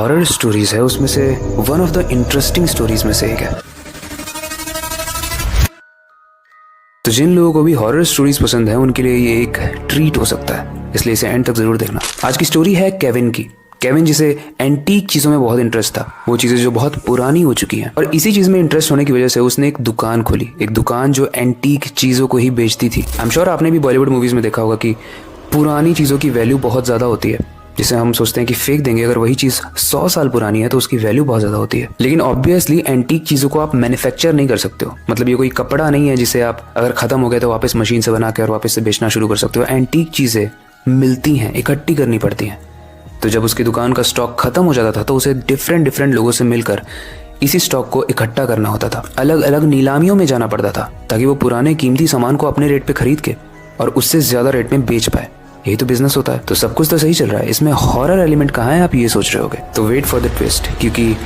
Horror stories है उसमें से one of the interesting stories में से एक है। तो जिन लोगों को भी हॉरर स्टोरीज पसंद है उनके लिए ये एक ट्रीट हो सकता है, इसलिए इसे एंड तक जरूर देखना। आज की स्टोरी है केविन की। केविन जिसे एंटीक चीजों में बहुत इंटरेस्ट था, वो चीजें जो बहुत पुरानी हो चुकी हैं, और इसी चीज में इंटरेस्ट होने की वजह से उसने एक दुकान खोली, एक दुकान जो एंटीक चीजों को ही बेचती थी। आई एम श्योर आपने भी बॉलीवुड मूवीज में देखा होगा कि पुरानी चीजों की वैल्यू बहुत ज्यादा होती है, जिसे हम सोचते हैं कि फेंक देंगे, अगर वही चीज 100 साल पुरानी है तो उसकी वैल्यू बहुत ज्यादा होती है। लेकिन ऑब्वियसली एंटीक चीजों को आप मैन्युफैक्चर नहीं कर सकते हो। मतलब ये कोई कपड़ा नहीं है जिसे आप अगर खत्म हो गया तो वापस मशीन से बना के और वापस से बेचना शुरू कर सकते हो। एंटीक चीजें मिलती हैं, इकट्ठी करनी पड़ती हैं। तो जब उसकी दुकान का स्टॉक खत्म हो जाता था तो उसे डिफरेंट लोगों से मिलकर इसी स्टॉक को इकट्ठा करना होता था। अलग अलग नीलामियों में जाना पड़ता था ताकि वो पुराने कीमती सामान को अपने रेट पे खरीद के और उससे ज्यादा रेट में बेच पाए। यही तो बिजनेस होता है। तो सब कुछ तो सही चल रहा है, इसमें हॉरर एलिमेंट कहाँ है आप ये सोच रहे होगे। तो वेट फॉर द ट्विस्ट, क्योंकि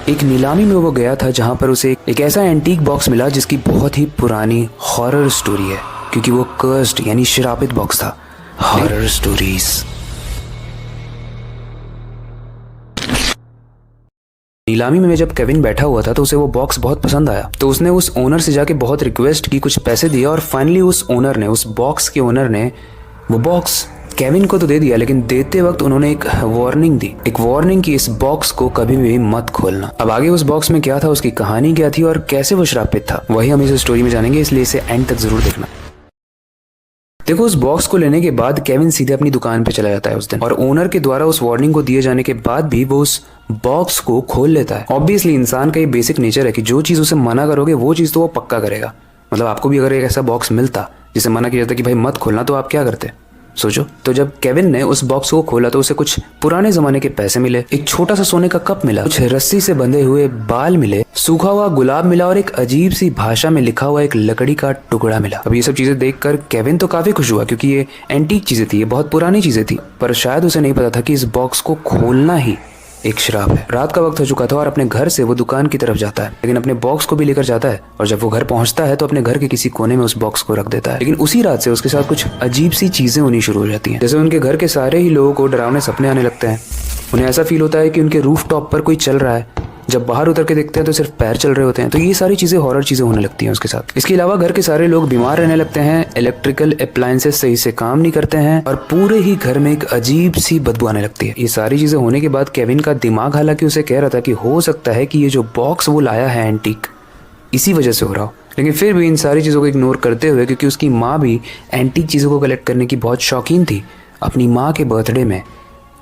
एक नीलामी में वो गया था जहां पर उसे एक ऐसा एंटीक बॉक्स मिला जिसकी बहुत ही पुरानी हॉरर स्टोरी है, क्योंकि वो कर्स्ड यानी श्रापित बॉक्स था। Horror stories. नीलामी में जब केविन बैठा हुआ था तो उसे वो बॉक्स बहुत पसंद आया। तो उसने उस ओनर से जाके बहुत रिक्वेस्ट की, कुछ पैसे दिए, और फाइनली उस बॉक्स के ओनर ने वो बॉक्स केविन को तो दे दिया, लेकिन देते वक्त उन्होंने एक वार्निंग दी, एक वार्निंग कि इस बॉक्स को कभी भी मत खोलना। अब आगे उस बॉक्स में क्या था, उसकी कहानी क्या थी और कैसे वो श्रापित था, वही हम इस स्टोरी में जानेंगे, इसलिए इसे एंड तक जरूर देखना। देखो, उस बॉक्स को लेने के बाद केविन सीधे अपनी दुकान पे चला जाता है उस दिन, और ओनर के द्वारा उस वार्निंग को दिए जाने के बाद भी वो उस बॉक्स को खोल लेता है। ऑब्वियसली इंसान का ये बेसिक नेचर है कि जो चीज उसे मना करोगे वो चीज तो वो पक्का करेगा। मतलब आपको भी अगर एक ऐसा बॉक्स मिलता जिसे मना किया जाता कि भाई मत खोलना, तो आप क्या करते, सोचो। तो जब केविन ने उस बॉक्स को खोला तो उसे कुछ पुराने जमाने के पैसे मिले, एक छोटा सा सोने का कप मिला, कुछ रस्सी से बंधे हुए बाल मिले, सूखा हुआ गुलाब मिला, और एक अजीब सी भाषा में लिखा हुआ एक लकड़ी का टुकड़ा मिला। अब ये सब चीजें देखकर केविन तो काफी खुश हुआ, क्योंकि ये एंटीक चीजें थी, ये बहुत पुरानी चीजें थी। पर शायद उसे नहीं पता था कि इस बॉक्स को खोलना ही एक श्राप है। रात का वक्त हो चुका था और अपने घर से वो दुकान की तरफ जाता है, लेकिन अपने बॉक्स को भी लेकर जाता है। और जब वो घर पहुंचता है तो अपने घर के किसी कोने में उस बॉक्स को रख देता है। लेकिन उसी रात से उसके साथ कुछ अजीब सी चीजें होनी शुरू हो जाती हैं। जैसे उनके घर के सारे ही लोगों को डरावने सपने आने लगते हैं। उन्हें ऐसा फील होता है कि उनके रूफ टॉप पर कोई चल रहा है। जब बाहर उतर के देखते हैं तो सिर्फ पैर चल रहे होते हैं। तो ये सारी चीजें हॉरर चीजें होने लगती हैं उसके साथ। इसके अलावा घर के सारे लोग बीमार रहने लगते हैं, इलेक्ट्रिकल अप्लायंसेस सही से काम नहीं करते हैं, और पूरे ही घर में एक अजीब सी बदबू आने लगती है। ये सारी चीजें होने के बाद केविन का दिमाग हालांकि उसे कह रहा था कि हो सकता है कि ये जो बॉक्स वो लाया है एंटीक, इसी वजह से हो रहा हो, लेकिन फिर भी इन सारी चीजों को इग्नोर करते हुए, क्योंकि उसकी माँ भी एंटीक चीजों को कलेक्ट करने की बहुत शौकीन थी, अपनी माँ के बर्थडे में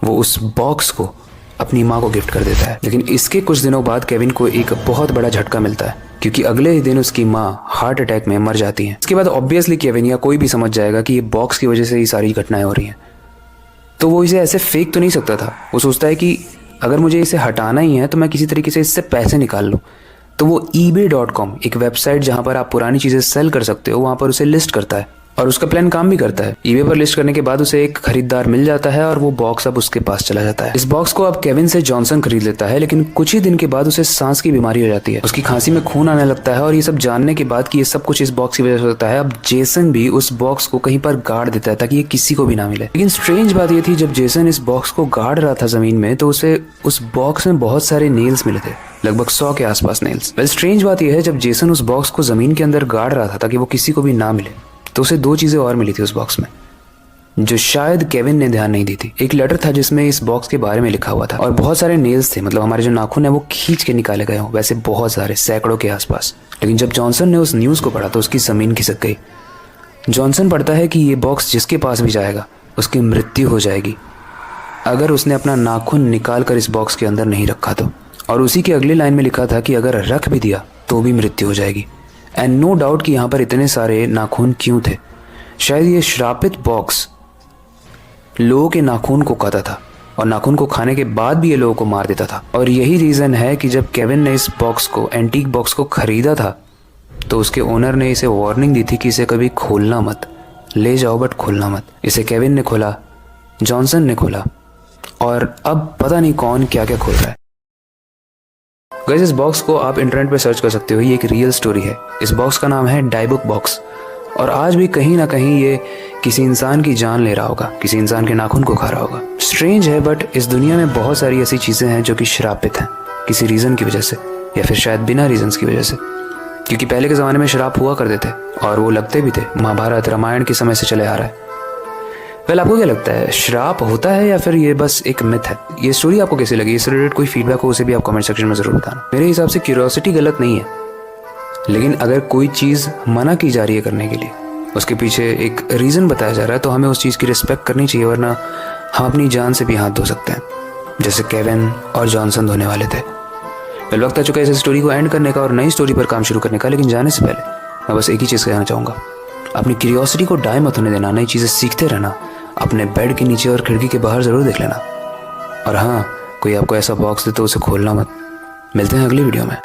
वो उस बॉक्स को अपनी माँ को गिफ्ट कर देता है। लेकिन इसके कुछ दिनों बाद केविन को एक बहुत बड़ा झटका मिलता है, क्योंकि अगले ही दिन उसकी माँ हार्ट अटैक में मर जाती है। इसके बाद ऑब्वियसली केविन या कोई भी समझ जाएगा कि ये बॉक्स की वजह से ये सारी घटनाएं हो रही हैं। तो वो इसे ऐसे फेंक तो नहीं सकता था। वो सोचता है कि अगर मुझे इसे हटाना ही है तो मैं किसी तरीके से इससे पैसे निकाल लूँ। तो वो ebay.com, एक वेबसाइट जहाँ पर आप पुरानी चीजें सेल कर सकते हो, वहाँ पर उसे लिस्ट करता है, और उसका प्लान काम भी करता है। eBay पर लिस्ट करने के बाद उसे एक खरीदार मिल जाता है और वो बॉक्स अब उसके पास चला जाता है। इस बॉक्स को अब केविन से जॉनसन खरीद लेता है, लेकिन कुछ ही दिन के बाद उसे सांस की बीमारी हो जाती है। उसकी खांसी में खून आने लगता है, और ये सब जानने के बाद कि ये सब कुछ इस बॉक्स की वजह से होता है, अब जेसन भी उस बॉक्स को कहीं पर गाड़ देता है ताकि ये किसी को भी ना मिले। लेकिन स्ट्रेंज बात ये थी, जब जेसन इस बॉक्स को गाड़ रहा था जमीन में, तो उसे उस बॉक्स में बहुत सारे नेल्स मिले थे, लगभग 100 के आसपास नेल्स। वेल, स्ट्रेंज बात यह है, जब जेसन उस बॉक्स को जमीन के अंदर गाड़ रहा था ताकि वो किसी को भी ना मिले, तो उसे 2 चीजें और मिली थी उस बॉक्स में, जो शायद केविन ने ध्यान नहीं दी थी। एक लेटर था जिसमें इस बॉक्स के बारे में लिखा हुआ था, और बहुत सारे नेल्स थे। मतलब हमारे जो नाखून है वो खींच के निकाले गए हों, वैसे बहुत सारे, सैकड़ों के आसपास। लेकिन जब जॉनसन ने उस न्यूज को पढ़ा तो उसकी जमीन खिसक गई। जॉनसन पढ़ता है कि ये बॉक्स जिसके पास भी जाएगा उसकी मृत्यु हो जाएगी अगर उसने अपना नाखून निकाल कर इस बॉक्स के अंदर नहीं रखा तो। और उसी के अगली लाइन में लिखा था कि अगर रख भी दिया तो भी मृत्यु हो जाएगी। एंड नो डाउट कि यहाँ पर इतने सारे नाखून क्यों थे। शायद ये श्रापित बॉक्स लोगों के नाखून को खाता था, और नाखून को खाने के बाद भी ये लोगों को मार देता था। और यही रीजन है कि जब केविन ने इस बॉक्स को, एंटीक बॉक्स को खरीदा था, तो उसके ओनर ने इसे वार्निंग दी थी कि इसे कभी खोलना मत, ले जाओ बट खोलना मत। इसे केविन ने खोला, जॉनसन ने खोला, और अब पता नहीं कौन क्या क्या खोल रहा है। गाइस, इस बॉक्स को आप इंटरनेट पे सर्च कर सकते हो, ये एक रियल स्टोरी है। इस बॉक्स का नाम है डायबुक बॉक्स, और आज भी कहीं ना कहीं ये किसी इंसान की जान ले रहा होगा, किसी इंसान के नाखून को खा रहा होगा। स्ट्रेंज है, बट इस दुनिया में बहुत सारी ऐसी चीज़ें हैं जो कि श्रापित हैं किसी रीज़न की वजह से, या फिर शायद बिना रीजंस की वजह से। क्योंकि पहले के ज़माने में श्राप हुआ करते थे और वो लगते भी थे, महाभारत रामायण के समय से चले आ रहा है। वेल, आपको क्या लगता है, श्राप होता है या फिर ये बस एक मिथ है? ये स्टोरी आपको कैसी लगी? इससे रिलेटेड कोई फीडबैक हो उसे भी आप कमेंट सेक्शन में ज़रूर बताना। मेरे हिसाब से क्यूरियोसिटी गलत नहीं है, लेकिन अगर कोई चीज़ मना की जा रही है करने के लिए, उसके पीछे एक रीज़न बताया जा रहा है, तो हमें उस चीज़ की रिस्पेक्ट करनी चाहिए, वरना हम अपनी जान से भी हाथ धो सकते हैं, जैसे केविन और जॉनसन धोने वाले थे। वेल, वक्त आ चुका है इस स्टोरी को एंड करने का और नई स्टोरी पर काम शुरू करने का। लेकिन जाने से पहले मैं बस एक ही चीज़ कहना चाहूँगा, अपनी क्यूरियोसिटी को डाई मत होने देना, नई चीज़ें सीखते रहना, अपने बेड के नीचे और खिड़की के बाहर ज़रूर देख लेना। और हाँ, कोई आपको ऐसा बॉक्स दे तो उसे खोलना मत। मिलते हैं अगली वीडियो में।